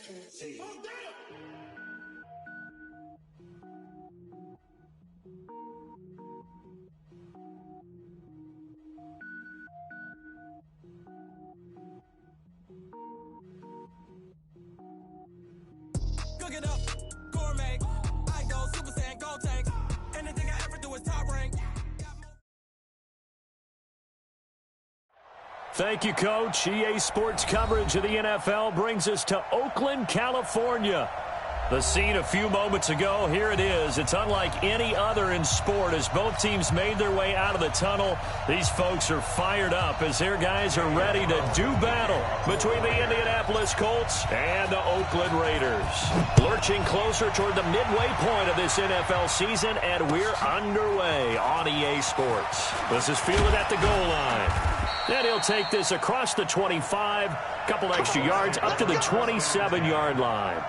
Cook it up, gourmet. I go Super Saiyan, go tank. Anything I ever do is top rank. Thank you, Coach. EA Sports coverage of the NFL brings us to Oakland, California. The scene a few moments ago, here it is. It's unlike any other in sport as both teams made their way out of the tunnel. These folks are fired up as their guys are ready to do battle between the Indianapolis Colts and the Oakland Raiders. Lurching closer toward the midway point of this NFL season, and we're underway on EA Sports. This is fielded at the goal line. And he'll take this across the 25, couple extra yards up to the 27-yard line.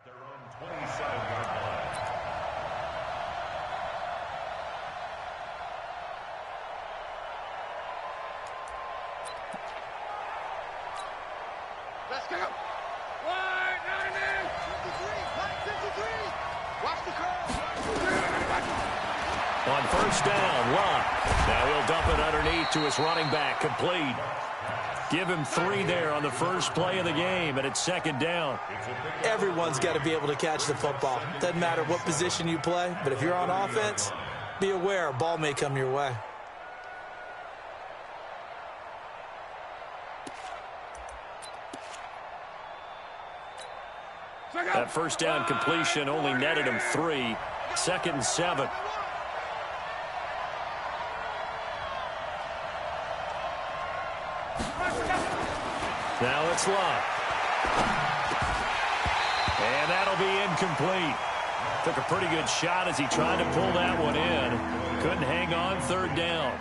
Their own 27-yard line. Let's go. 190. 53. Watch the curve. On first down, Love. Now he'll dump it underneath to his running back, complete. Give him 3 there on the first play of the game, and it's second down. Everyone's got to be able to catch the football. Doesn't matter what position you play, but if you're on offense, be aware a ball may come your way. That first down completion only netted him 3. Second and 7. Now it's Love. And that'll be incomplete. Took a pretty good shot as he tried to pull that one in. Couldn't hang on third down.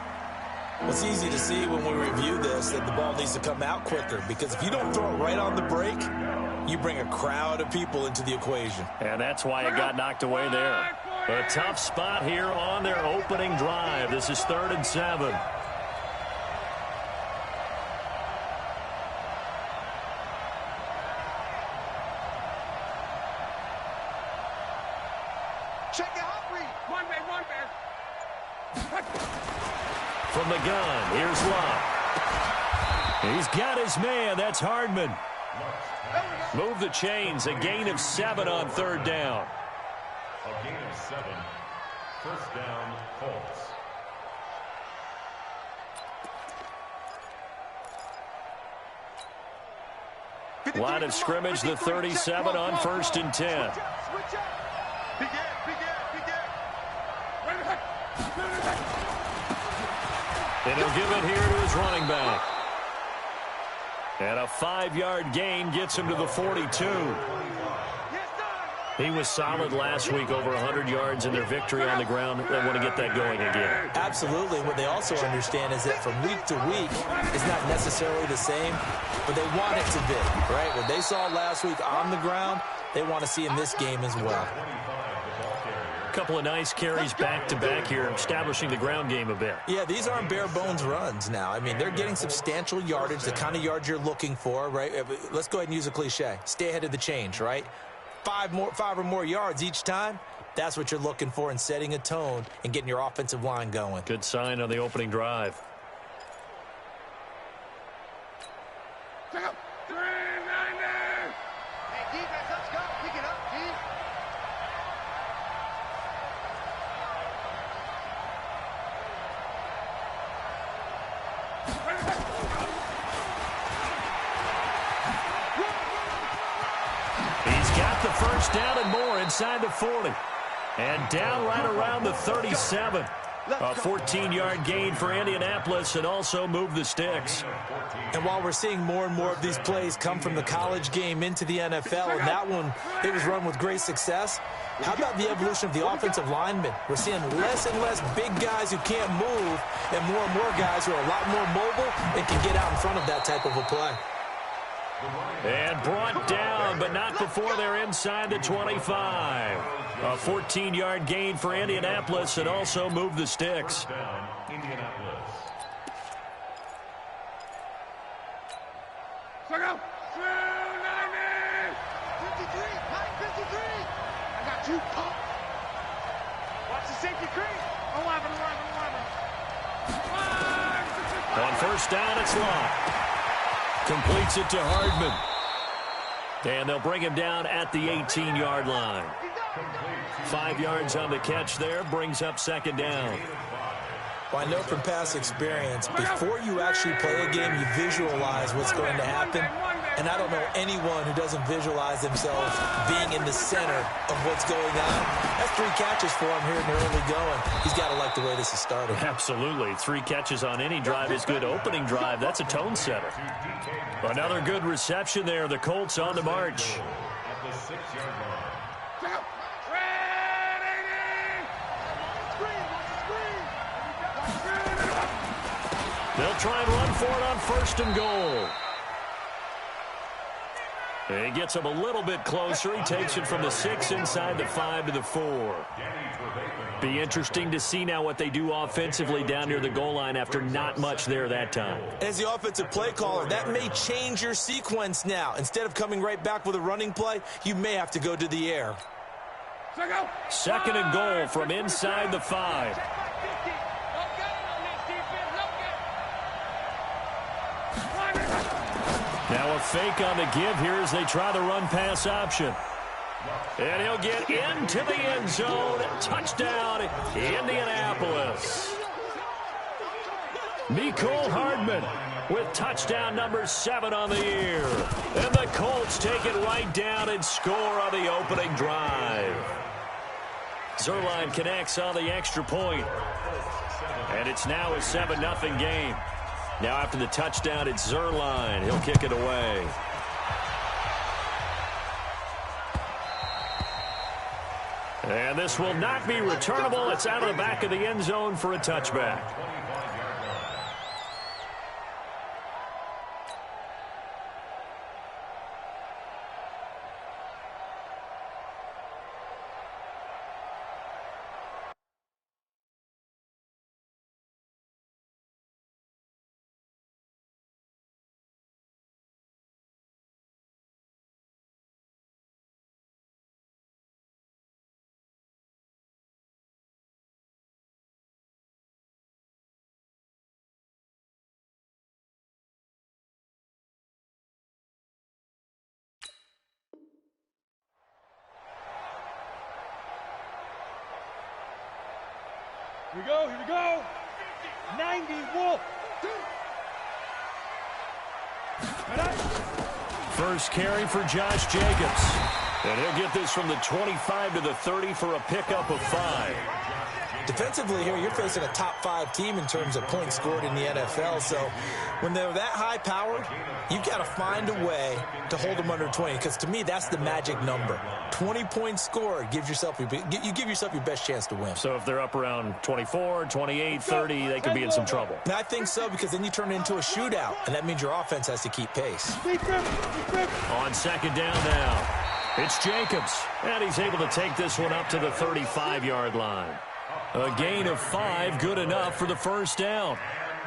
It's easy to see when we review this that the ball needs to come out quicker, because if you don't throw it right on the break, you bring a crowd of people into the equation. And that's why it got knocked away there. A tough spot here on their opening drive. This is 3rd and 7. Check the hot read. One man. From the gun, here's Love. He's got his man. That's Hardman. Move the chains. A gain of 7 on third down. A gain of 7. First down, Colts. Line of scrimmage, the 37 on 1st and 10. And he'll give it here to his running back. And a 5-yard gain gets him to the 42. He was solid last week, over 100 yards in their victory on the ground. They want to get that going again. Absolutely. What they also understand is that from week to week, it's not necessarily the same, but they want it to be, right? What they saw last week on the ground, they want to see in this game as well. Couple of nice carries back-to-back here, establishing the ground game a bit. Yeah, these aren't bare-bones runs now. I mean, they're getting substantial yardage, the kind of yards you're looking for, right? Let's go ahead and use a cliche. Stay ahead of the change, right? 5 or more yards each time, that's what you're looking for in setting a tone and getting your offensive line going. Good sign on the opening drive. Hey, defense, let's go. Pick it up, D. He's got the first down and more inside the 40. And down right around the 37. A 14-yard gain for Indianapolis and also move the sticks. And while we're seeing more and more of these plays come from the college game into the NFL, and that one, it was run with great success, how about the evolution of the offensive linemen? We're seeing less and less big guys who can't move and more guys who are a lot more mobile and can get out in front of that type of a play. And brought down, but not before they're inside the 25. A 14-yard gain for Indianapolis and also move the sticks. Indianapolis. So go. 53, 53. I got you. Watch the safety creep. 11. On first down, it's Locke. Completes it to Hardman. And they'll bring him down at the 18-yard line. 5 yards on the catch there, brings up second down. Well, I know from past experience, before you actually play a game, you visualize what's going to happen. And I don't know anyone who doesn't visualize themselves being in the center of what's going on. That's 3 catches for him here in the early going. He's got to like the way this is starting. Absolutely. 3 catches on any drive is good. Opening drive, that's a tone setter. Another good reception there. The Colts on the march. At the 6-yard line. They'll try and run for it on first and goal. He gets him a little bit closer. He takes it from the 6 inside the 5 to the 4. Be interesting to see now what they do offensively down near the goal line after not much there that time. As the offensive play caller, that may change your sequence now. Instead of coming right back with a running play, you may have to go to the air. Second and goal from inside the 5. Now a fake on the give here as they try the run-pass option. And he'll get into the end zone. Touchdown, Indianapolis. Mecole Hardman with touchdown number 7 on the year. And the Colts take it right down and score on the opening drive. Zuerlein connects on the extra point. And it's now a 7-0 game. Now after the touchdown, it's Zuerlein. He'll kick it away. And this will not be returnable. It's out of the back of the end zone for a touchback. Here we go. 90, Wolf. First carry for Josh Jacobs. And he'll get this from the 25 to the 30 for a pickup of 5. Defensively here, you're facing a top 5 team in terms of points scored in the NFL. So when they're that high powered, you've got to find a way to hold them under 20. Because to me, that's the magic number. 20 points scored gives yourself you give yourself your best chance to win. So if they're up around 24, 28, 30, they could be in some trouble. And I think so, because then you turn it into a shootout, and that means your offense has to keep pace. On second down now, it's Jacobs. And he's able to take this one up to the 35-yard line. A gain of 5, good enough for the first down.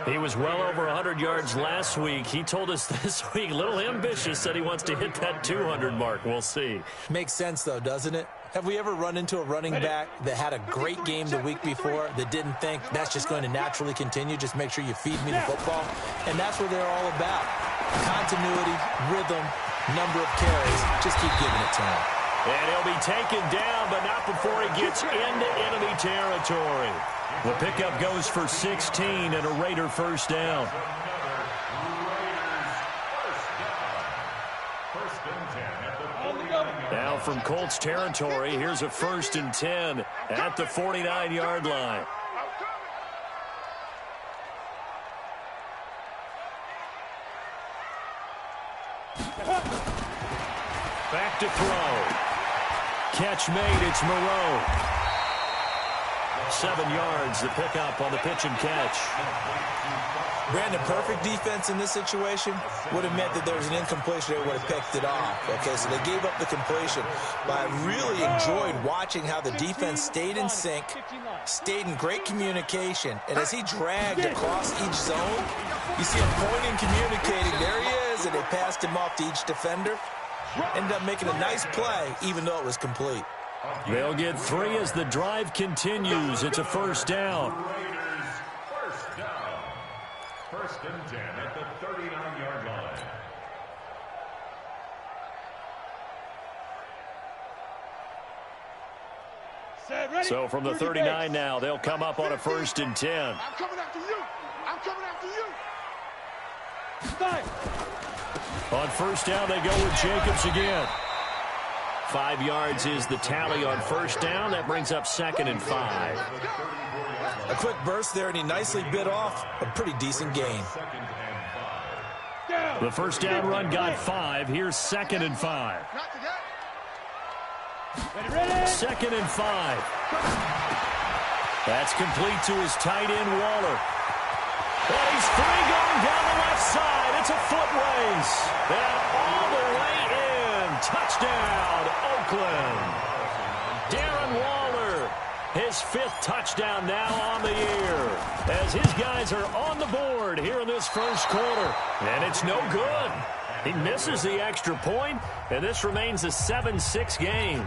He was well over 100 yards last week. He told us this week, a little ambitious, said he wants to hit that 200 mark. We'll see. Makes sense, though, doesn't it? Have we ever run into a running back that had a great game the week before that didn't think that's just going to naturally continue? Just make sure you feed me the football. And that's what they're all about. Continuity, rhythm, number of carries. Just keep giving it to him. And he'll be taken down, but not before he gets into enemy territory. The pickup goes for 16 and a Raider first down. Now from Colts territory, here's a 1st and 10 at the 49-yard line. Back to throw. Catch made. It's Moreau. 7 yards, the pickup on the pitch and catch. Brandon, perfect defense in this situation would have meant that there was an incompletion. They would have picked it off. Okay, so they gave up the completion. But I really enjoyed watching how the defense stayed in sync, stayed in great communication. And as he dragged across each zone, you see him pointing, communicating. There he is, and they passed him off to each defender. Ended up making a nice play, even though it was complete. They'll get 3 as the drive continues. It's a first down. First down. First and 10 at the 39-yard line. So from the 39 now, they'll come up on a first and 10. I'm coming after you. I'm coming after you. On first down, they go with Jacobs again. 5 yards is the tally on first down. That brings up 2nd and 5. A quick burst there, and he nicely bit off a pretty decent gain. The first down run got 5. Here's 2nd and 5. 2nd and 5. That's complete to his tight end, Waller. And he's free going down the left side. It's a foot race. And all the way in. Touchdown, Oakland. Darren Waller, his 5th touchdown now on the year, as his guys are on the board here in this first quarter. And it's no good. He misses the extra point, and this remains a 7-6 game.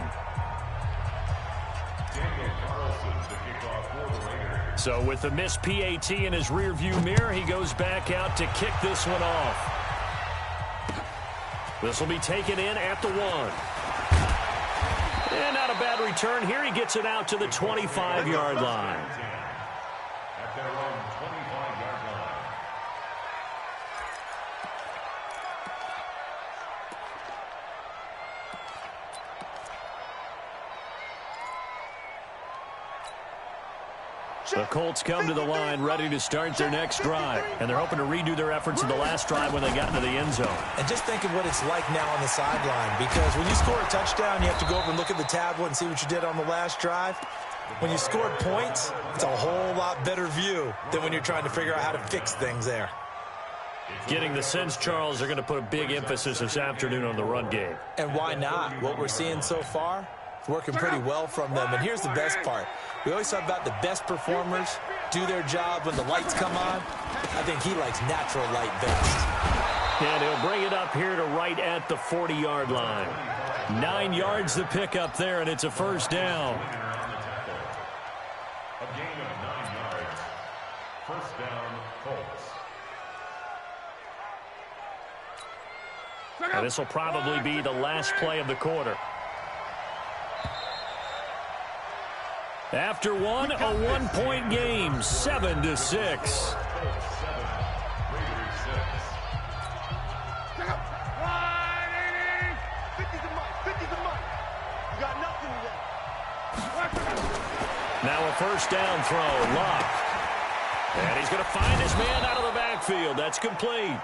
So with the missed PAT in his rearview mirror, he goes back out to kick this one off. This will be taken in at the 1. And not a bad return here. He gets it out to the 25-yard line. At their own 25-yard line. The Colts come to the line ready to start their next drive. And they're hoping to redo their efforts in the last drive when they got into the end zone. And just think of what it's like now on the sideline, because when you score a touchdown, you have to go over and look at the tablet and see what you did on the last drive. When you scored points, it's a whole lot better view than when you're trying to figure out how to fix things there. Getting the sense, Charles, they're going to put a big emphasis this afternoon on the run game. And why not? What we're seeing so far, it's working pretty well from them. And here's the best part. We always talk about the best performers do their job when the lights come on. I think he likes natural light best. And he'll bring it up here to right at the 40-yard line. 9 yards the pickup there, and it's a first down. A gain of 9 yards. First down, Colts. And this will probably be the last play of the quarter. After one, a 1-point game, 7-6. Now a first down throw, Locke. And he's going to find his man out of the backfield. That's complete.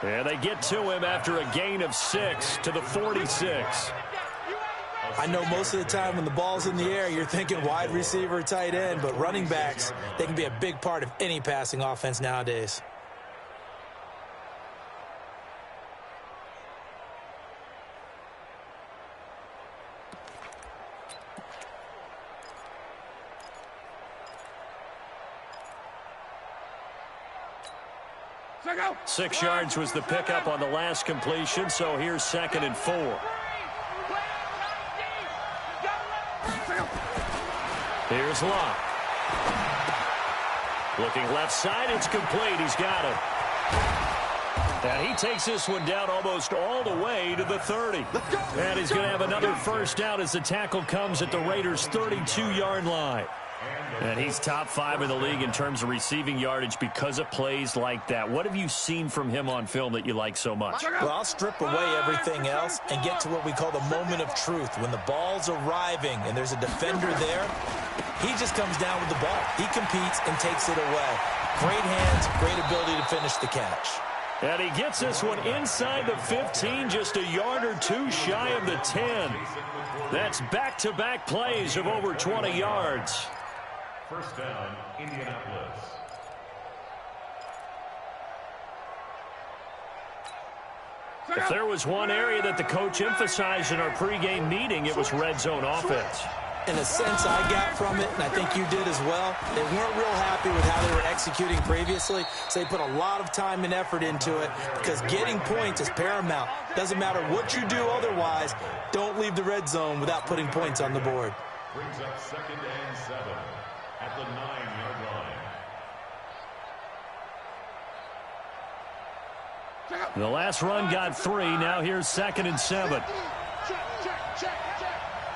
And they get to him after a gain of 6 to the 46. I know most of the time when the ball's in the air, you're thinking wide receiver, tight end, but running backs, they can be a big part of any passing offense nowadays. Six yards was the pickup on the last completion, so here's 2nd and 4. Here's Locke. Looking left side, it's complete. He's got it. And he takes this one down almost all the way to the 30. And he's going to have another first down as the tackle comes at the Raiders' 32-yard line. And he's top 5 in the league in terms of receiving yardage because of plays like that. What have you seen from him on film that you like so much? Well, I'll strip away everything else and get to what we call the moment of truth. When the ball's arriving and there's a defender there, he just comes down with the ball. He competes and takes it away. Great hands, great ability to finish the catch. And he gets this one inside the 15, just a yard or two shy of the 10. That's back-to-back plays of over 20 yards. First down, Indianapolis. If there was one area that the coach emphasized in our pregame meeting, it was red zone offense. In a sense, I got from it, and I think you did as well, they weren't real happy with how they were executing previously, so they put a lot of time and effort into it because getting points is paramount. Doesn't matter what you do otherwise, don't leave the red zone without putting points on the board. Brings up 2nd and 7 at the 9-yard line. The last run got 3. Now here's 2nd and 7. Check.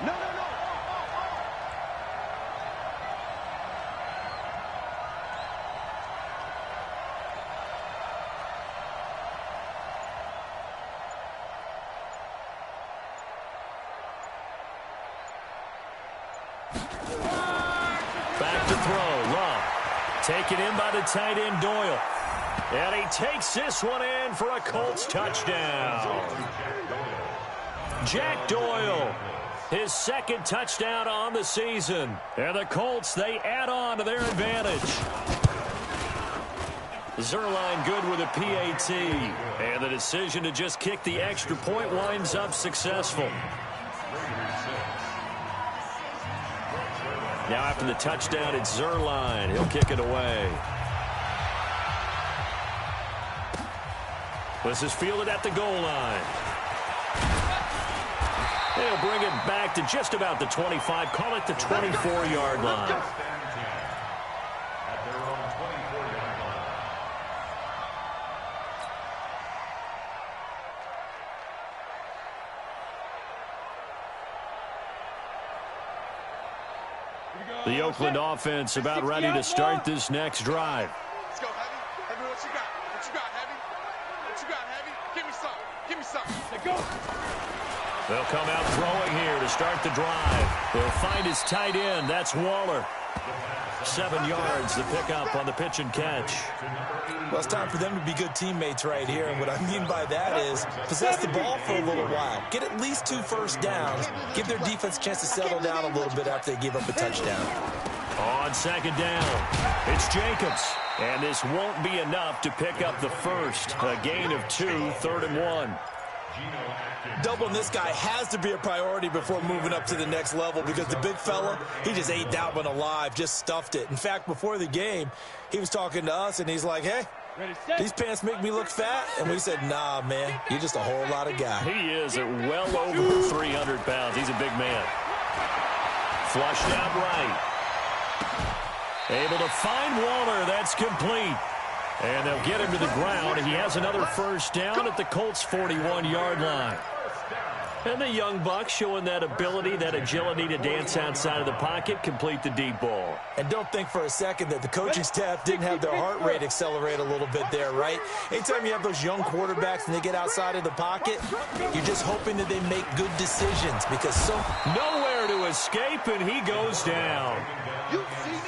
No. Back to throw. Love. Taken in by the tight end, Doyle. And he takes this one in for a Colts touchdown. Jack Doyle, his 2nd touchdown on the season. And the Colts, they add on to their advantage. Zerline good with a PAT. And the decision to just kick the extra point winds up successful. Now after the touchdown, it's Zerline. He'll kick it away. This is fielded at the goal line. They'll bring it back to just about the 25. Call it the 24-yard line. At their own 24-yard line. The Oakland offense about ready to start this next drive. Let's go, Heavy. Heavy, what you got? What you got, Heavy? What you got, Heavy? Give me some. Give me some. Let's go. They'll come out throwing here to start the drive. They'll find his tight end. That's Waller. 7 yards to pick up on the pitch and catch. Well, it's time for them to be good teammates right here, and what I mean by that is possess the ball for a little while. Get at least 2 first downs. Give their defense a chance to settle down a little bit after they give up a touchdown. On 2nd down, it's Jacobs. And this won't be enough to pick up the first. A gain of 2, 3rd and 1. Doubling this guy has to be a priority before moving up to the next level because the big fella, he just ate that one alive, just stuffed it. In fact, before the game, he was talking to us, and he's like, hey, these pants make me look fat. And we said, nah, man, you're just a whole lot of guy. He is at well over 300 pounds. He's a big man. Flushed out right. Able to find Waller. That's complete. And they'll get him to the ground. He has another first down at the Colts' 41-yard line. And the young buck showing that ability, that agility to dance outside of the pocket, complete the deep ball. And don't think for a second that the coaching staff didn't have their heart rate accelerate a little bit there, right? Anytime you have those young quarterbacks and they get outside of the pocket, you're just hoping that they make good decisions because nowhere to escape, and he goes down.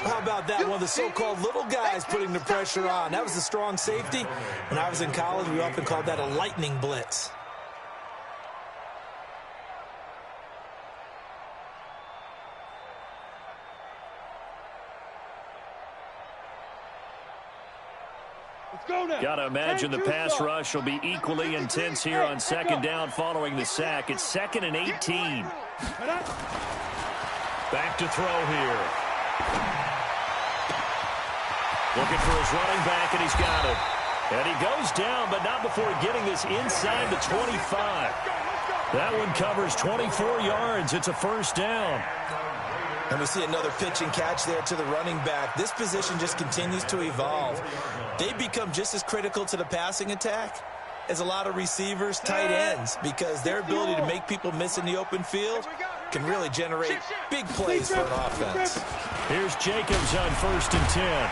How about that? One of the so-called little guys putting the pressure on. That was the strong safety. When I was in college, we often called that a lightning blitz. Got to imagine the pass rush will be equally intense here on 2nd down following the sack. It's 2nd and 18. Back to throw here. Looking for his running back, and he's got it. And he goes down, but not before getting this inside the 25. That one covers 24 yards. It's a first down. And we see another pitch and catch there to the running back. This position just continues to evolve. They become just as critical to the passing attack as a lot of receivers, tight ends, because their ability to make people miss in the open field can really generate big plays for an offense. Here's Jacobs on 1st and 10.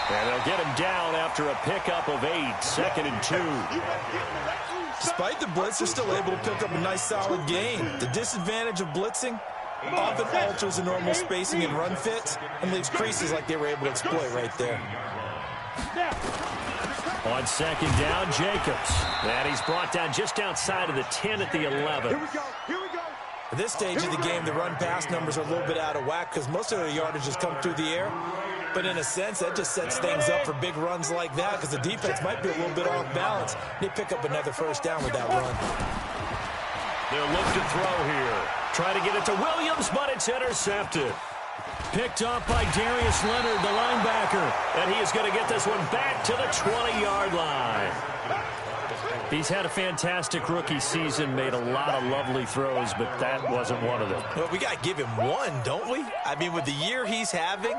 And they'll get him down after a pickup of 8, 2nd and 2. Despite the blitz, they're still able to pick up a nice solid gain. The disadvantage of blitzing often alters the normal spacing and run fits and leaves creases like they were able to exploit right there. On second down, Jacobs. And he's brought down just outside of the 10 at the 11. Here we go. Here we go. At this stage of the game, the run-pass numbers are a little bit out of whack because most of the yardage has come through the air. But in a sense, that just sets things up for big runs like that because the defense might be a little bit off balance. They pick up another first down with that run. They'll look to throw here. Try to get it to Williams, but it's intercepted. Picked off by Darius Leonard, the linebacker. And he is going to get this one back to the 20-yard line. He's had a fantastic rookie season, made a lot of lovely throws, but that wasn't one of them. Well, we got to give him one, don't we? I mean, with the year he's having,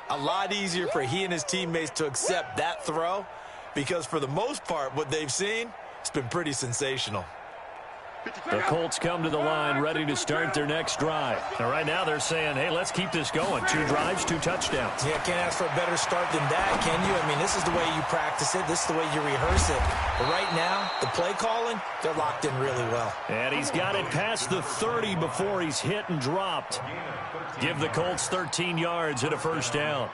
a lot easier for he and his teammates to accept that throw because for the most part, what they've seen, it's been pretty sensational. The Colts come to the line ready to start their next drive. And right now they're saying, hey, let's keep this going. 2 drives, 2 touchdowns. Yeah, can't ask for a better start than that, can you? I mean, this is the way you practice it. This is the way you rehearse it. But right now, the play calling, they're locked in really well. And he's got it past the 30 before he's hit and dropped. Give the Colts 13 yards and a first down.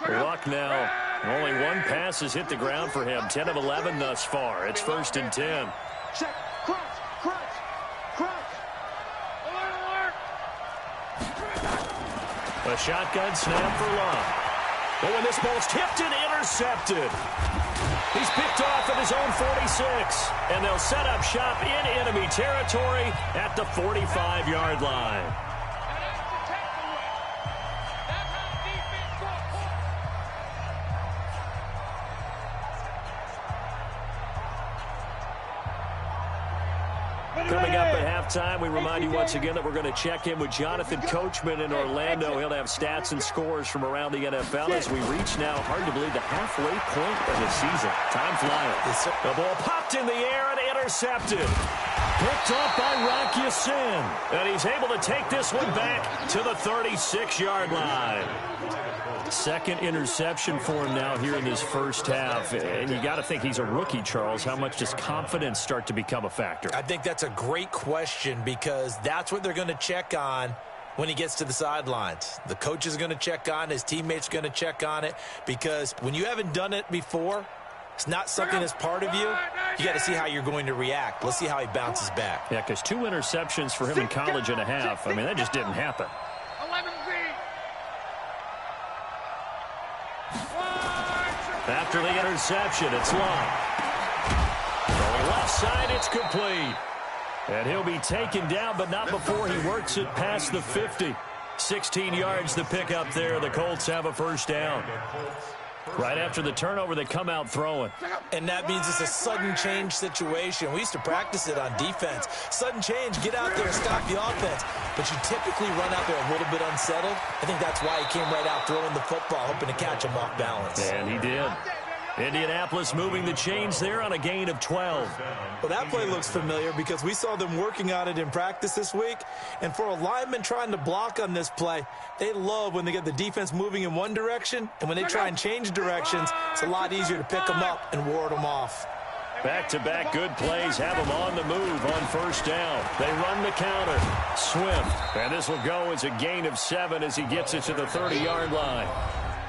Luck now. Only one pass has hit the ground for him. 10 of 11 thus far. It's 1st and 10. Check. Crunch. Crunch. Crunch. Alert, alert. A shotgun snap for Luck. Oh, and this ball's tipped and intercepted. He's picked off at his own 46. And they'll set up shop in enemy territory at the 45-yard line. Coming up at halftime, we remind you once again that we're going to check in with Jonathan Coachman in Orlando. He'll have stats and scores from around the NFL as we reach now, hard to believe, the halfway point of the season. Time flying. The ball popped in the air and intercepted. Picked up by Rock Ya-Sin. And he's able to take this one back to the 36-yard line. Second interception for him now here in this first half. And you got to think he's a rookie, Charles. How much does confidence start to become a factor? I think that's a great question because that's what they're going to check on when he gets to the sidelines. The coach is going to check on it. His teammates are going to check on it because when you haven't done it before, it's not something that's part of you. You got to see how you're going to react. Let's see how he bounces back. Yeah, because 2 interceptions for him in college and a half. I mean, that just didn't happen. 11 feet. After the interception, it's Long. Going left side, it's complete. And he'll be taken down, but not before he works it past the 50. 16 yards to pick up there. The Colts have a first down. Right after the turnover, they come out throwing. And that means it's a sudden change situation. We used to practice it on defense. Sudden change, get out there, stop the offense. But you typically run out there a little bit unsettled. I think that's why he came right out throwing the football, hoping to catch him off balance. And he did. Indianapolis moving the chains there on a gain of 12. Well, that play looks familiar because we saw them working on it in practice this week. And for a lineman trying to block on this play, they love when they get the defense moving in one direction. And when they try and change directions, it's a lot easier to pick them up and ward them off. Back-to-back good plays have them on the move on first down. They run the counter. Swift. And this will go as a gain of 7 as he gets it to the 30-yard line.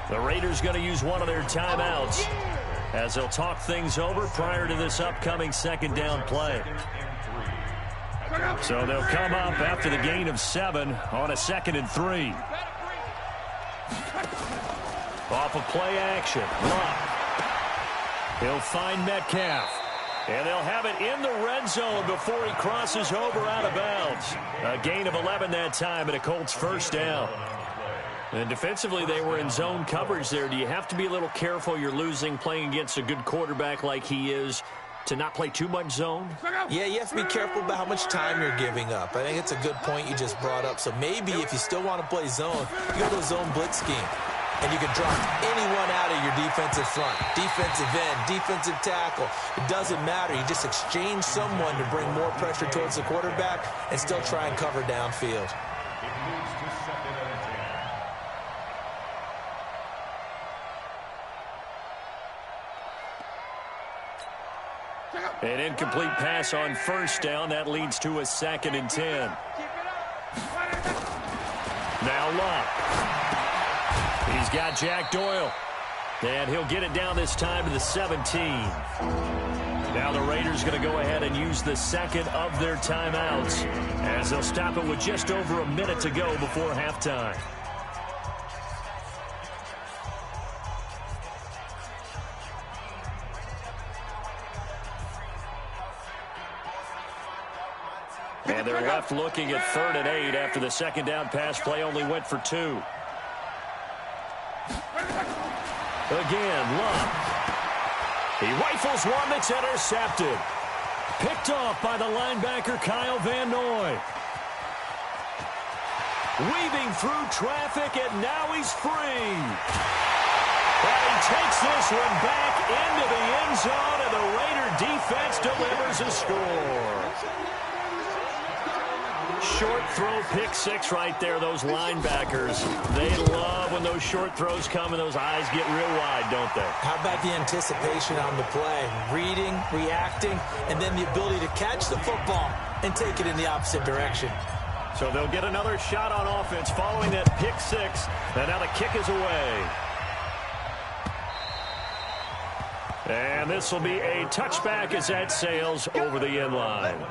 The Raiders going to use one of their timeouts as they'll talk things over prior to this upcoming second down play. So they'll come up after the gain of 7 on a 2nd and 3. Off of play action. Luck. He'll find Metcalf. And they'll have it in the red zone before he crosses over out of bounds. A gain of 11 that time and a Colts first down. And defensively, they were in zone coverage there. Do you have to be a little careful? You're losing playing against a good quarterback like he is to not play too much zone? Yeah, you have to be careful about how much time you're giving up. I think it's a good point you just brought up. So maybe if you still want to play zone, you go to a zone blitz scheme. And you can drop anyone out of your defensive front, defensive end, defensive tackle. It doesn't matter. You just exchange someone to bring more pressure towards the quarterback and still try and cover downfield. An incomplete pass on first down. That leads to a 2nd and 10. Now Luck. He's He's got Jack Doyle. And he'll get it down this time to the 17. Now the Raiders going to go ahead and use the second of their timeouts as they'll stop it with just over a minute to go before halftime. And they're left looking at 3rd and 8 after the second down pass play only went for 2. Again, Love. He rifles one that's intercepted. Picked off by the linebacker, Kyle Van Noy. Weaving through traffic, and now he's free. And he takes this one back into the end zone, and the Raider defense delivers a score. Short throw, pick 6 right there. Those linebackers, they love when those short throws come and those eyes get real wide, don't they? How about the anticipation on the play? Reading, reacting, and then the ability to catch the football and take it in the opposite direction. So they'll get another shot on offense following that pick 6, and now the kick is away. And this will be a touchback as that sails over the end line.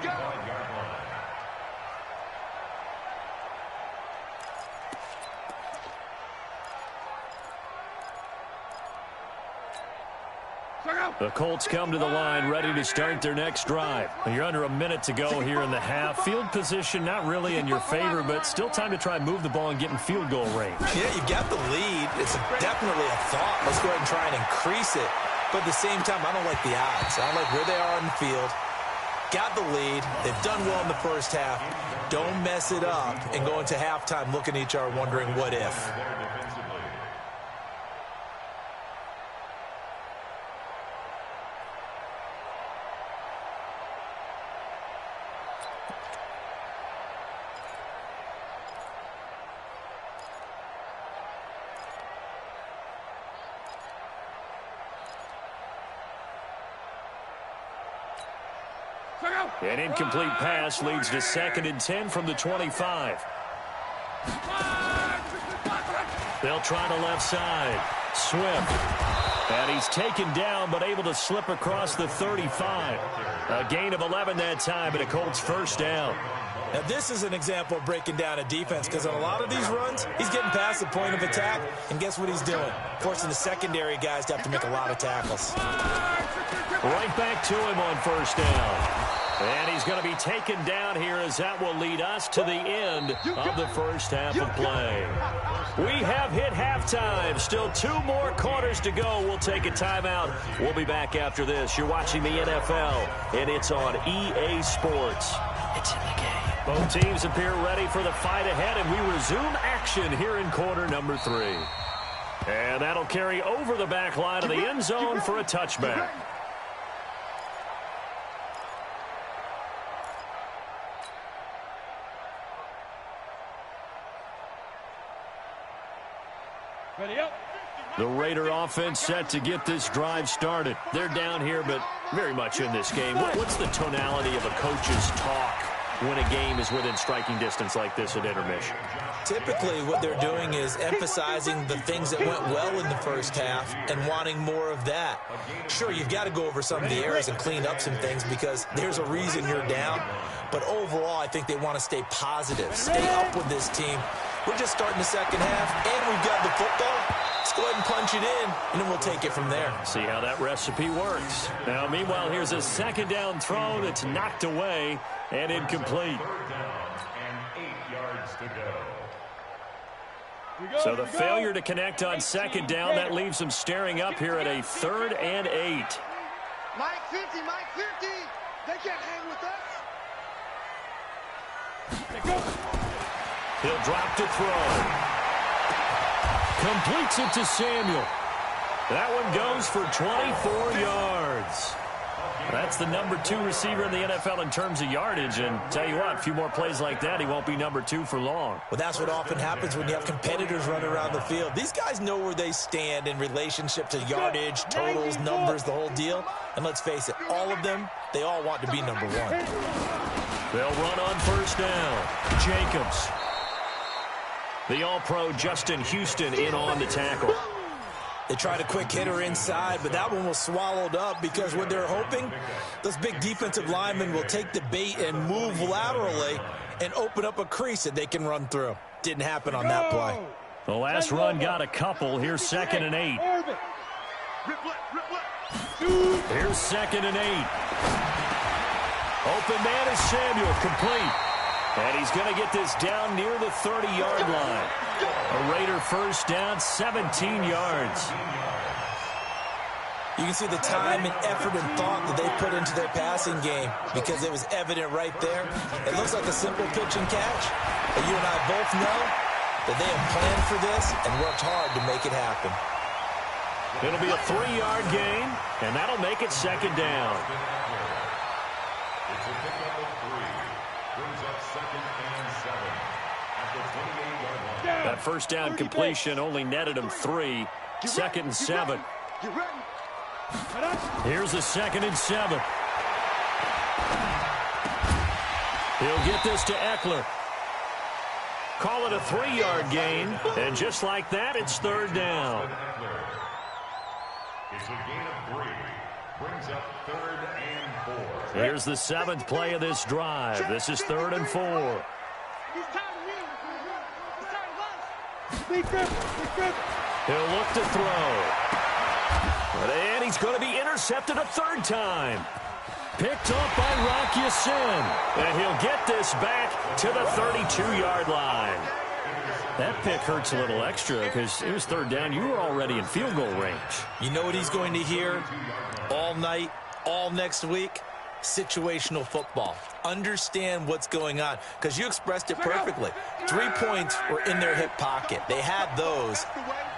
The Colts come to the line ready to start their next drive. You're under a minute to go here in the half. Field position not really in your favor, but still time to try and move the ball and get in field goal range. Yeah, you've got the lead. It's definitely a thought. Let's go ahead and try and increase it. But at the same time, I don't like the odds. I don't like where they are on the field. Got the lead. They've done well in the first half. Don't mess it up and go into halftime looking at each other wondering what if. An incomplete pass leads to 2nd and 10 from the 25. They'll try the left side. Swift. And he's taken down but able to slip across the 35. A gain of 11 that time and a Colts first down. Now this is an example of breaking down a defense because on a lot of these runs, he's getting past the point of attack. And guess what he's doing? Forcing the secondary guys to have to make a lot of tackles. Right back to him on first down. And he's going to be taken down here as that will lead us to the end of the first half of play. We have hit halftime. Still 2 more quarters to go. We'll take a timeout. We'll be back after this. You're watching the NFL, and it's on EA Sports. It's in the game. Both teams appear ready for the fight ahead, and we resume action here in quarter number 3. And that'll carry over the back line of the end zone for a touchback. The Raider offense set to get this drive started. They're down here, but very much in this game. What's the tonality of a coach's talk when a game is within striking distance like this at intermission? Typically, what they're doing is emphasizing the things that went well in the first half and wanting more of that. Sure, you've got to go over some of the errors and clean up some things because there's a reason you're down. But overall, I think they want to stay positive, stay up with this team. We're just starting the second half, and we've got the football. Let's go ahead and punch it in, and then we'll take it from there. See how that recipe works. Now, meanwhile, here's a second down throw that's knocked away and incomplete. 3rd down and 8 yards to go. So the failure to connect on second down, that leaves them staring up here at a 3rd and 8. Mike 50, Mike 50. They can't hang with us. He'll drop to throw. Completes it to Samuel. That one goes for 24 yards. That's the number 2 receiver in the NFL in terms of yardage. And tell you what, a few more plays like that, he won't be number 2 for long. Well, that's what often happens when you have competitors running around the field. These guys know where they stand in relationship to yardage, totals, numbers, the whole deal. And let's face it, all of them, they all want to be number 1. They'll run on first down. Jacobs. The All-Pro Justin Houston in on the tackle. They tried a quick hitter inside, but that one was swallowed up because what they're hoping, those big defensive linemen will take the bait and move laterally and open up a crease that they can run through. Didn't happen on that play. The last run got a couple. Here's 2nd and 8. Here's 2nd and 8. Open man is Samuel, complete. And he's going to get this down near the 30-yard line. A Raider first down, 17 yards. You can see the time and effort and thought that they put into their passing game because it was evident right there. It looks like a simple pitch and catch, but you and I both know that they have planned for this and worked hard to make it happen. It'll be a 3-yard gain, and that'll make it 2nd down. It's a pickup of 3. Brings up 2nd and 7 at the 28-yard line. That first down completion only netted him 3. 2nd and 7. Here's the 2nd and 7. He'll get this to Eckler. Call it a 3-yard gain, and just like that, it's 3rd down. It's a gain of 3. Brings up 3rd and 4. Here's the 7th play of this drive. This is 3rd and 4. He'll look to throw. And he's going to be intercepted a 3rd time. Picked up by Rock Ya-Sin. And he'll get this back to the 32-yard line. That pick hurts a little extra because it was 3rd down. You were already in field goal range. You know what he's going to hear all night, all next week? Situational football. Understand what's going on because you expressed it perfectly. 3 points were in their hip pocket. They had those.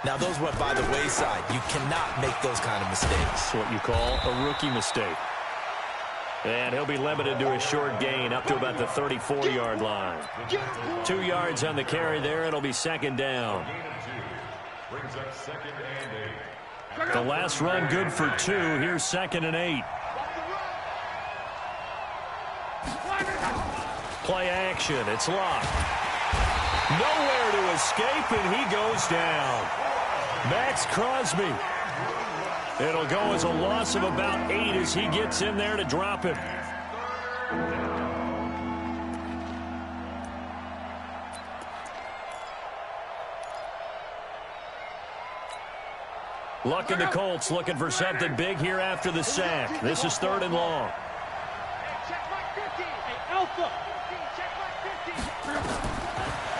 Now those went by the wayside. You cannot make those kind of mistakes. That's what you call a rookie mistake. And he'll be limited to a short gain up to about the 34-yard line. 2 yards on the carry there. It'll be 2nd down. Brings up 2nd and 8. The last run good for 2. Here's 2nd and 8. Play action. It's locked. Nowhere to escape, and he goes down. Max Crosby. It'll go as a loss of about 8 as he gets in there to drop it. Luck in the Colts looking for something big here after the sack. This is 3rd and long.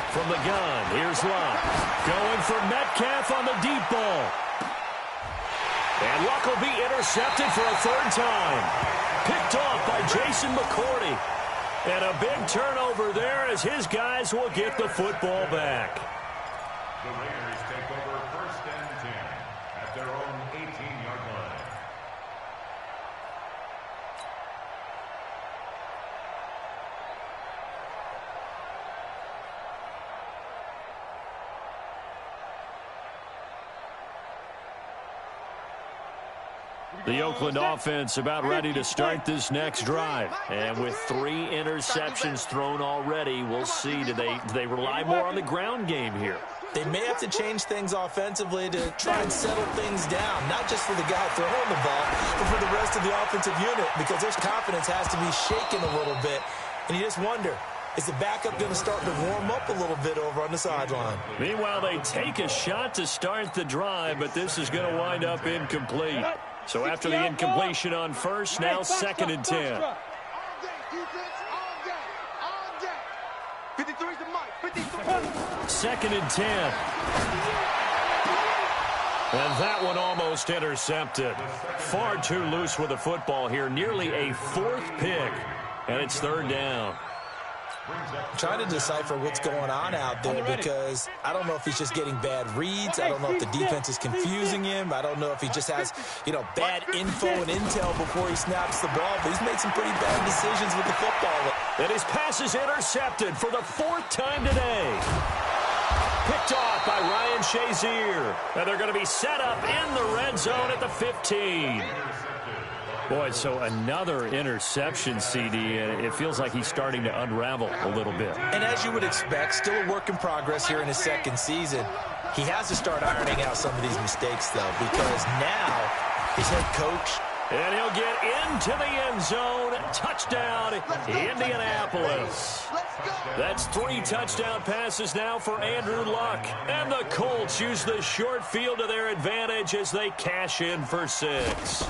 From the gun, here's Luck. Going for Metcalf on the deep ball. And Luck will be intercepted for a 3rd time. Picked off by Jason McCourty. And a big turnover there as his guys will get the football back. The Raiders take over 1st and 10 at their own 18-yard line. The Oakland offense about ready to start this next drive. And with 3 interceptions thrown already, we'll see. Do they rely more on the ground game here? They may have to change things offensively to try and settle things down, not just for the guy throwing the ball, but for the rest of the offensive unit, because their confidence has to be shaken a little bit. And you just wonder, is the backup going to start to warm up a little bit over on the sideline? Meanwhile, they take a shot to start the drive, but this is going to wind up incomplete. So after the incompletion on first, now 2nd and 10. 2nd and 10. And that one almost intercepted. Far too loose with the football here. Nearly a 4th pick. And it's 3rd down. I'm trying to decipher what's going on out there because I don't know if he's just getting bad reads. I don't know if the defense is confusing him. I don't know if he just has, bad info and intel before he snaps the ball. But he's made some pretty bad decisions with the football. And his pass is intercepted for the 4th time today. Picked off by Ryan Shazier. And they're going to be set up in the red zone at the 15. Boy, so another interception, CD, and it feels like he's starting to unravel a little bit. And as you would expect, still a work in progress here in his second season. He has to start ironing out some of these mistakes, though, because now his head coach. And he'll get into the end zone. Touchdown, Indianapolis. That's 3 touchdown passes now for Andrew Luck. And the Colts use the short field to their advantage as they cash in for 6.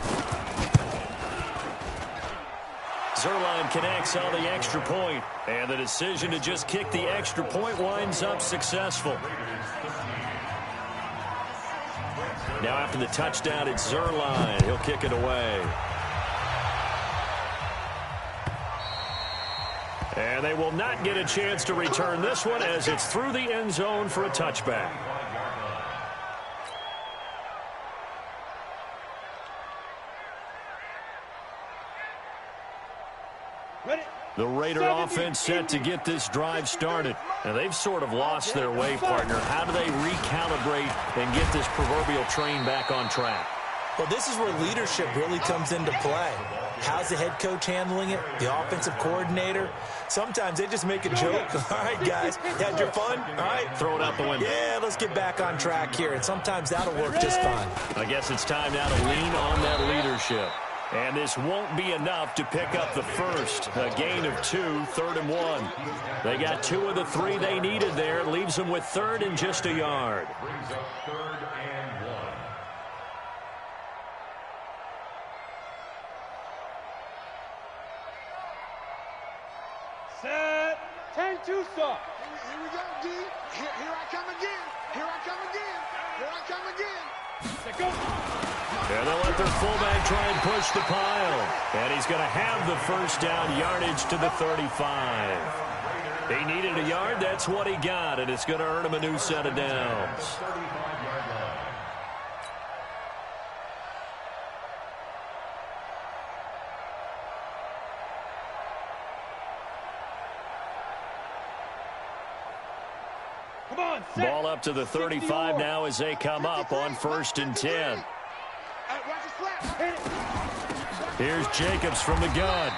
Zerline connects on the extra point, and the decision to just kick the extra point winds up successful. Now after the touchdown, it's Zerline. He'll kick it away. And they will not get a chance to return this one as it's through the end zone for a touchback. The Raider offense set to get this drive started. And they've sort of lost their way, partner. How do they recalibrate and get this proverbial train back on track? Well, this is where leadership really comes into play. How's the head coach handling it? The offensive coordinator? Sometimes they just make a joke. All right, guys, had your fun? All right. Throw it out the window. Yeah, let's get back on track here. And sometimes that'll work just fine. I guess it's time now to lean on that leadership. And this won't be enough to pick up the first. A gain of 2, 3rd and 1. They got 2 of the 3 they needed there. Leaves them with 3rd and just a yard. Brings up 3rd and 1. Set. 10-2 stop. Here we go, D. Here I come again. Here I come again. Here I come again. Set, go. And they'll let their fullback try and push the pile. And he's going to have the first down, yardage to the 35. He needed a yard. That's what he got, and it's going to earn him a new set of downs. Come on, set. Ball up to the 35 now as they come up on 1st and 10. Here's Jacobs from the gun.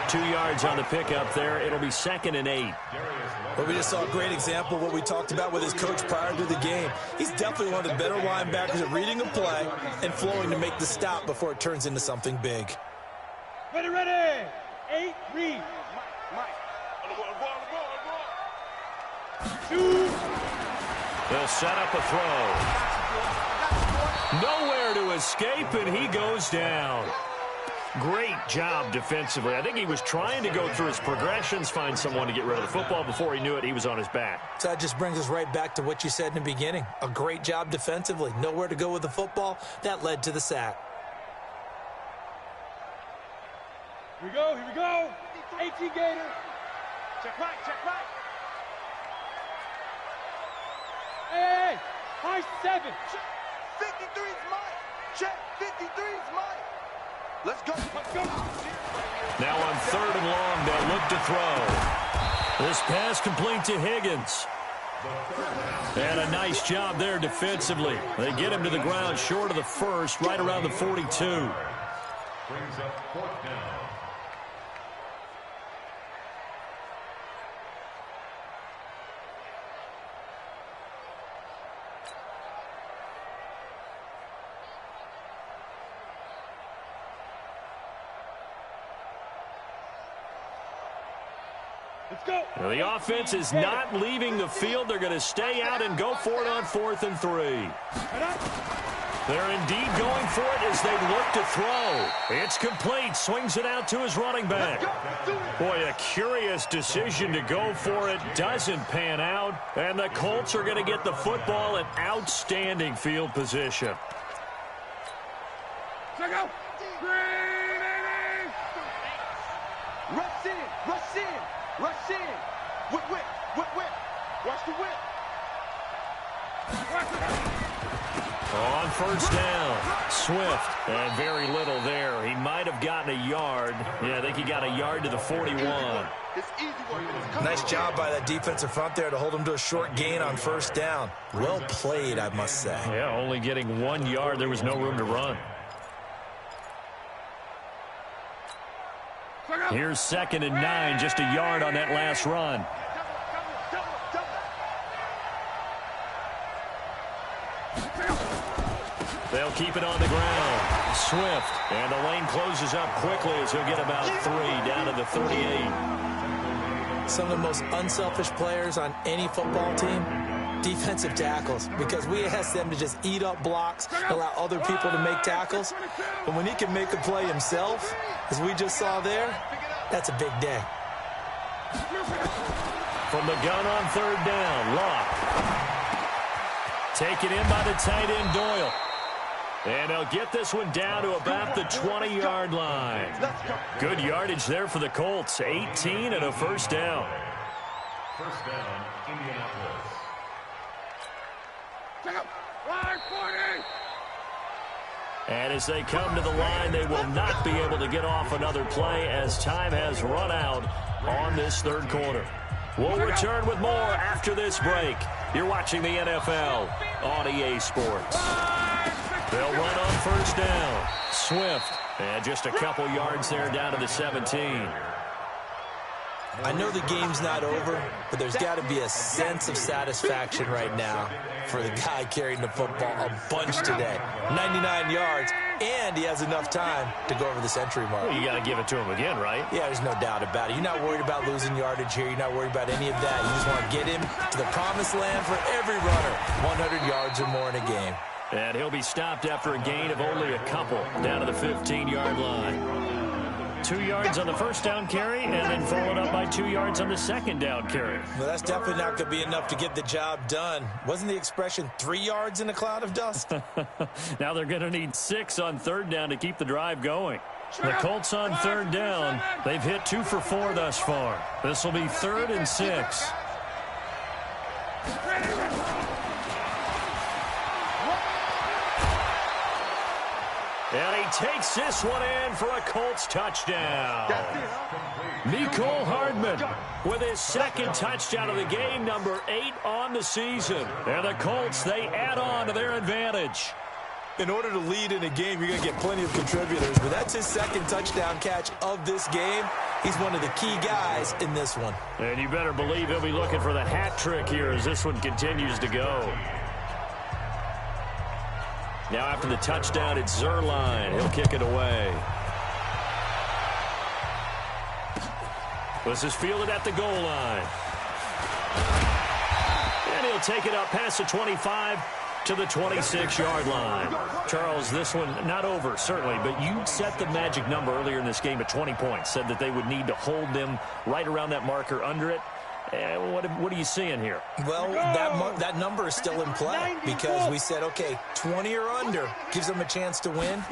2 yards on the pickup there. It'll be 2nd and 8. Well, we just saw a great example of what we talked about with his coach prior to the game. He's definitely one of the better linebackers at reading a play and flowing to make the stop before it turns into something big. Ready, ready. 8, read. They'll set up a throw. Nowhere to escape, and he goes down. Great job defensively. I think he was trying to go through his progressions, find someone to get rid of the football. Before he knew it, he was on his back. So that just brings us right back to what you said in the beginning. A great job defensively. Nowhere to go with the football. That led to the sack. Here we go, here we go. 18 Gator. Check right, check right. Hey, high 7. 53's mine. Check, 53's mine. Let's go, let's go. Now on 3rd and long, they'll look to throw. This pass complete to Higgins. And a nice job there defensively. They get him to the ground short of the first, right around the 42. Brings up 4th down. Well, the offense is not leaving the field. They're going to stay out and go for it on 4th and 3. They're indeed going for it as they look to throw. It's complete. Swings it out to his running back. Boy, a curious decision to go for it. Doesn't pan out. And the Colts are going to get the football in outstanding field position. Check out. Rush in, rush in, rush in. Whip, whip, whip, whip. Watch the whip. On 1st down, Swift, and very little there. He might have gotten a yard. Yeah, I think he got a yard to the 41. Nice job by that defensive front there to hold him to a short gain on 1st down. Well played, I must say. Yeah, only getting 1 yard. There was no room to run. Here's 2nd and 9, just a yard on that last run. They'll keep it on the ground. Swift. And the lane closes up quickly as he'll get about 3 down to the 38. Some of the most unselfish players on any football team, defensive tackles, because we ask them to just eat up blocks, allow other people to make tackles. But when he can make a play himself, as we just saw there, that's a big day. From the gun on 3rd down, Locke. Taken in by the tight end, Doyle. And they'll get this one down to about the 20-yard line. Good yardage there for the Colts. 18 and a first down. First down, Indianapolis. And as they come to the line, they will not be able to get off another play as time has run out on this 3rd quarter. We'll return with more after this break. You're watching the NFL on EA Sports. They'll run on 1st down. Swift. And just a couple yards there down to the 17. I know the game's not over, but there's got to be a sense of satisfaction right now for the guy carrying the football a bunch today. 99 yards, and he has enough time to go over the century mark. Well, you got to give it to him again, right? Yeah, there's no doubt about it. You're not worried about losing yardage here. You're not worried about any of that. You just want to get him to the promised land for every runner. 100 yards or more in a game. And he'll be stopped after a gain of only a couple down to the 15-yard line. 2 yards on the first down carry, and then followed up by 2 yards on the second down carry. Well, that's definitely not going to be enough to get the job done. Wasn't the expression 3 yards in a cloud of dust? Now they're going to need 6 on 3rd down to keep the drive going. The Colts on 3rd down. They've hit 2 for 4 thus far. This will be 3rd and 6. And he takes this one in for a Colts touchdown. Mecole Hardman with his 2nd touchdown of the game, number 8 on the season. And the Colts, they add on to their advantage. In order to lead in a game, you're going to get plenty of contributors, but that's his 2nd touchdown catch of this game. He's one of the key guys in this one. And you better believe he'll be looking for the hat trick here as this one continues to go. Now after the touchdown, it's Zerline. He'll kick it away. This is fielded at the goal line. And he'll take it up past the 25 to the 26-yard line. Charles, this one not over, certainly, but you set the magic number earlier in this game at 20 points. Said that they would need to hold them right around that marker under it. What are you seeing here? Well, that number is still in play because we said, okay, 20 or under gives them a chance to win.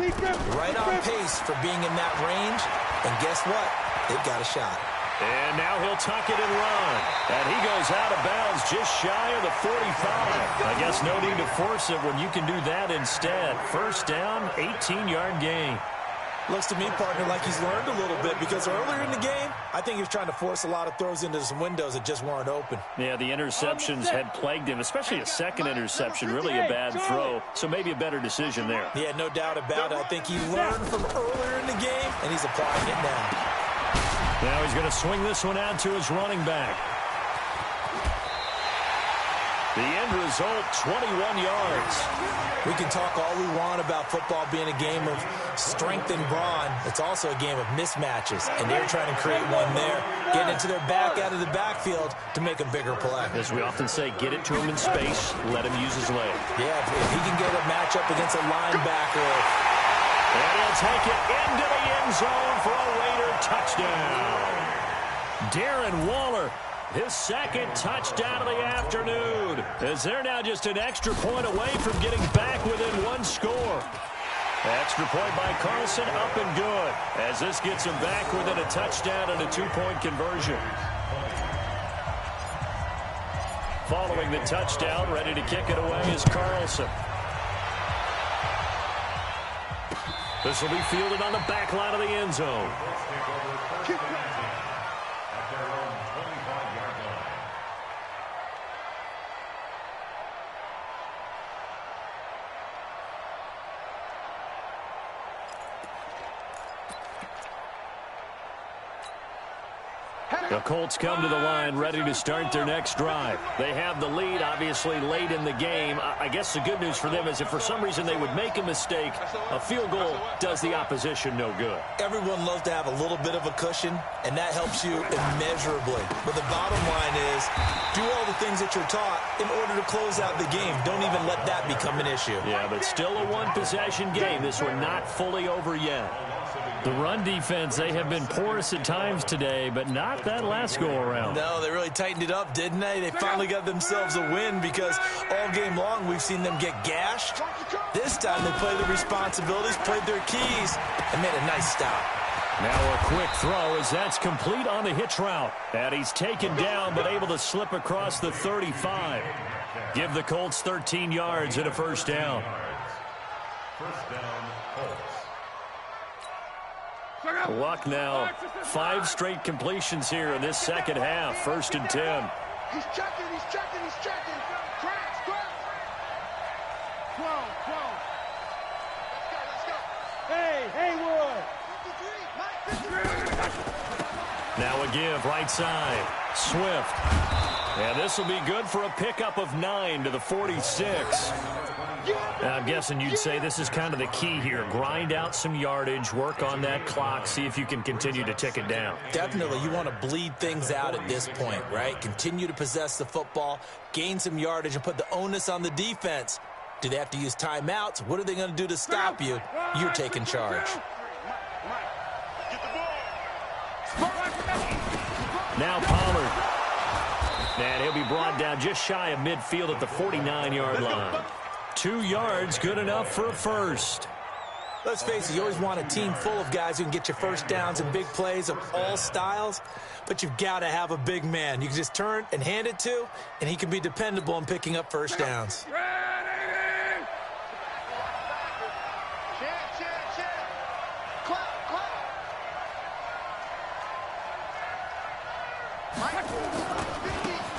Right on pace for being in that range. And guess what? They've got a shot. And now he'll tuck it and run. And he goes out of bounds just shy of the 45. I guess no need to force it when you can do that instead. First down, 18-yard gain. Looks to me, partner, like he's learned a little bit because earlier in the game, I think he was trying to force a lot of throws into some windows that just weren't open. Yeah, the interceptions had plagued him, especially a 2nd interception, really a bad throw. So maybe a better decision there. Yeah, no doubt about it. I think he learned from earlier in the game, and he's applying it now. Now he's going to swing this one out to his running back. The end result, 21 yards. We can talk all we want about football being a game of strength and brawn. It's also a game of mismatches, and they're trying to create one there, getting it to their back out of the backfield to make a bigger play. As we often say, get it to him in space, let him use his leg. Yeah, if he can get a matchup against a linebacker. And he'll take it into the end zone for a Raider touchdown. Darren Waller, his 2nd touchdown of the afternoon, as they're now just an extra point away from getting back within 1 score. Extra point by Carlson, up and good, as this gets him back within a touchdown and a 2-point conversion. Following the touchdown, ready to kick it away is Carlson. This will be fielded on the back line of the end zone. The Colts come to the line ready to start their next drive. They have the lead, obviously, late in the game. I guess the good news for them is if for some reason they would make a mistake, a field goal does the opposition no good. Everyone loves to have a little bit of a cushion, and that helps you immeasurably. But the bottom line is, do all the things that you're taught in order to close out the game. Don't even let that become an issue. Yeah, but still a one-possession game. This one not fully over yet. The run defense, they have been porous at times today, but not that last go-around. No, they really tightened it up, didn't they? They finally got themselves a win because all game long we've seen them get gashed. This time they played the responsibilities, played their keys, and made a nice stop. Now a quick throw as that's complete on the hitch route. And he's taken down but able to slip across the 35. Give the Colts 13 yards and a first down. First down, Colts. Luck now. 5 straight completions here in this second half. 1st and 10. He's checking, he's checking, he's checking. Cracks. 12. Let's go. Hey, Haywood. 53. Now a give right side. Swift. And this will be good for a pickup of 9 to the 46. I'm guessing you'd say this is kind of the key here. Grind out some yardage, work on that clock, see if you can continue to tick it down. Definitely, you want to bleed things out at this point, right? Continue to possess the football, gain some yardage, and put the onus on the defense. Do they have to use timeouts? What are they going to do to stop you? You're taking charge. Now Pollard. And he'll be brought down just shy of midfield at the 49-yard line. 2 yards, good enough for a first. Let's face it, you always want a team full of guys who can get you first downs and big plays of all styles, but you've got to have a big man you can just turn and hand it to, and he can be dependable in picking up first downs.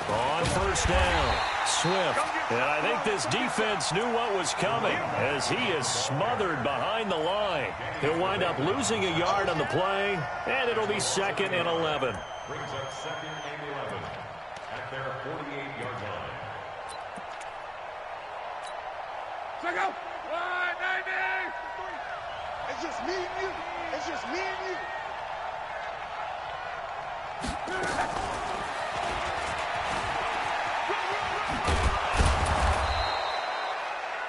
On first down, Swift. And I think this defense knew what was coming as he is smothered behind the line. He'll wind up losing a yard on the play, and it'll be 2nd and 11. Brings up 2nd and 11 at their 48-yard line. It's just me and you. It's just me and you.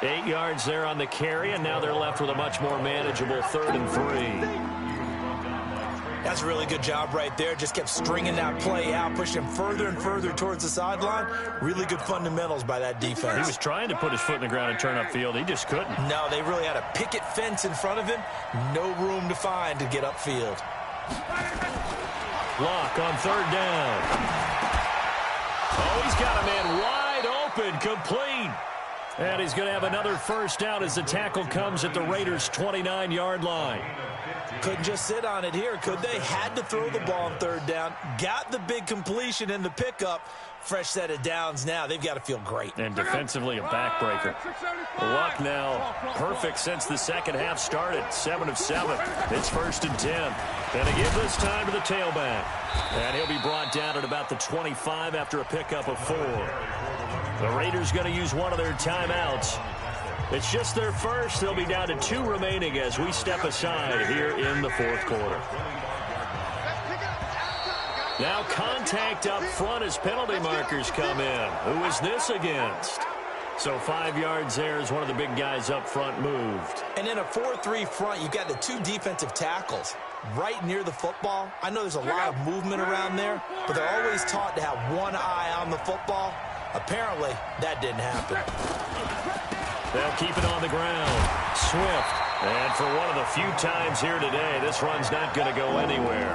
8 yards there on the carry, and now they're left with a much more manageable 3rd and 3. That's a really good job right there. Just kept stringing that play out, pushing him further and further towards the sideline. Really good fundamentals by that defense. He was trying to put his foot in the ground and turn upfield. He just couldn't. No, they really had a picket fence in front of him. No room to find to get upfield. Lock on 3rd down. Oh, he's got a man wide open, complete. And he's going to have another first down as the tackle comes at the Raiders' 29-yard line. Couldn't just sit on it here, could they? Had to throw the ball on 3rd down. Got the big completion in the pickup. Fresh set of downs now. They've got to feel great. And defensively a backbreaker. Luck now perfect since the second half started. 7 of 7. It's 1st and 10. And they give this time to the tailback. And he'll be brought down at about the 25 after a pickup of 4. The Raiders going to use one of their timeouts. It's just their first. They'll be down to 2 remaining as we step aside here in the 4th quarter. Now contact up front as penalty markers come in. Who is this against? So 5 yards there as one of the big guys up front moved. And in a 4-3 front, you've got the 2 defensive tackles right near the football. I know there's a lot of movement around there, but they're always taught to have one eye on the football. Apparently, that didn't happen. They'll keep it on the ground. Swift. And for one of the few times here today, this run's not going to go anywhere.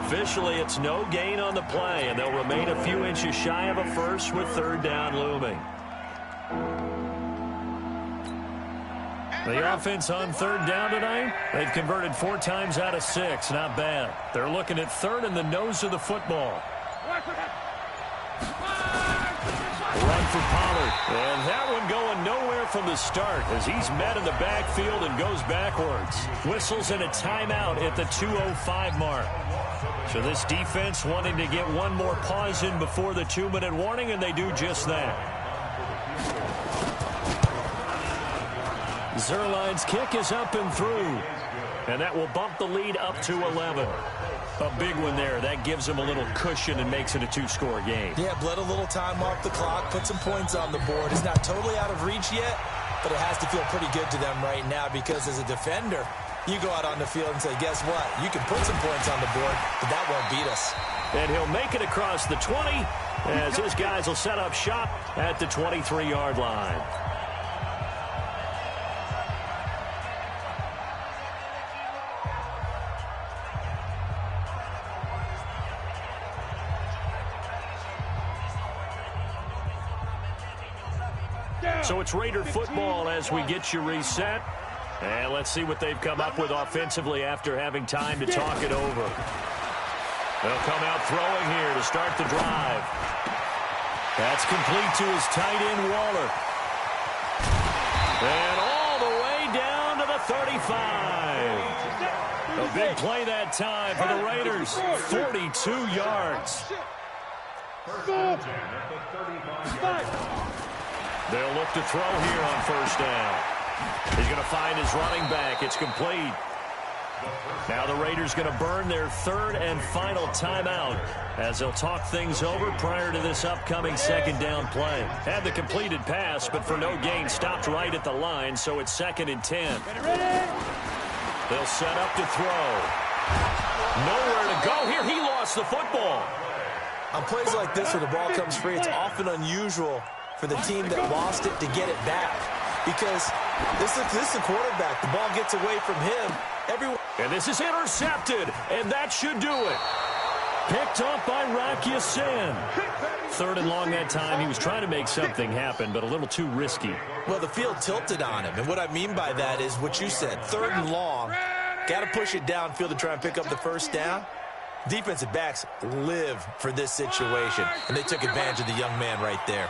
Officially, it's no gain on the play, and they'll remain a few inches shy of a first with 3rd down looming. The offense on 3rd down tonight, they've converted 4 times out of 6. Not bad. They're looking at 3rd in the nose of the football. Run for Pollard. And that one going nowhere from the start as he's met in the backfield and goes backwards. Whistles and a timeout at the 2:05 mark. So this defense wanting to get one more pause in before the 2-minute warning, and they do just that. Zerline's kick is up and through, and that will bump the lead up to 11. A big one there. That gives them a little cushion and makes it a 2-score game. Yeah, bled a little time off the clock, put some points on the board. It's not totally out of reach yet, but it has to feel pretty good to them right now because as a defender, you go out on the field and say, guess what? You can put some points on the board, but that won't beat us. And he'll make it across the 20 as his guys will set up shop at the 23-yard line. So it's Raider football as we get you reset. And let's see what they've come up with offensively after having time to talk it over. They'll come out throwing here to start the drive. That's complete to his tight end, Waller. And all the way down to the 35. A big play that time for the Raiders. 42 yards. They'll look to throw here on first down. He's going to find his running back. It's complete. Now the Raiders going to burn their third and final timeout as they'll talk things over prior to this upcoming second down play. Had the completed pass, but for no gain, stopped right at the line, so it's 2nd and 10. They'll set up to throw. Nowhere to go here. He lost the football. On plays like this where the ball comes free, it's often unusual for the team that lost it to get it back because this is the quarterback. The ball gets away from him. And this is intercepted, and that should do it. Picked up by Rocky Sin. 3rd and long that time. He was trying to make something happen, but a little too risky. Well, the field tilted on him, and what I mean by that is what you said. 3rd and long, got to push it downfield to try and pick up the first down. Defensive backs live for this situation, and they took advantage of the young man right there.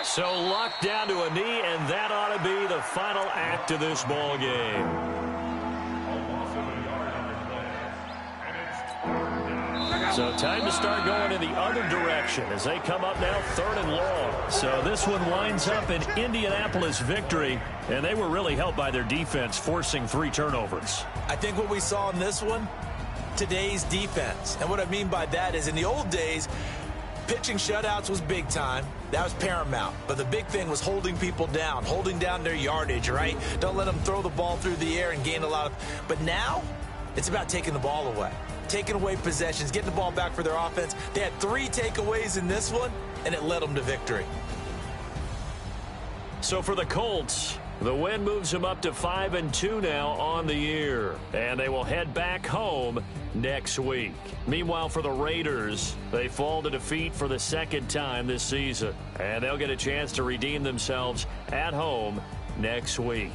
So locked down to a knee, and that ought to be the final act of this ball game. So time to start going in the other direction as they come up now 3rd and long. So this one winds up an Indianapolis victory, and they were really helped by their defense forcing 3 turnovers. I think what we saw in this one, today's defense. And what I mean by that is in the old days, pitching shutouts was big time. That was paramount. But the big thing was holding people down, holding down their yardage, right? Don't let them throw the ball through the air and gain a lot of... But now, it's about taking the ball away. Taking away possessions, getting the ball back for their offense. They had 3 takeaways in this one, and it led them to victory. So for the Colts, the win moves them up to 5-2 now on the year. And they will head back home next week. Meanwhile, for the Raiders, they fall to defeat for the 2nd time this season. And they'll get a chance to redeem themselves at home next week.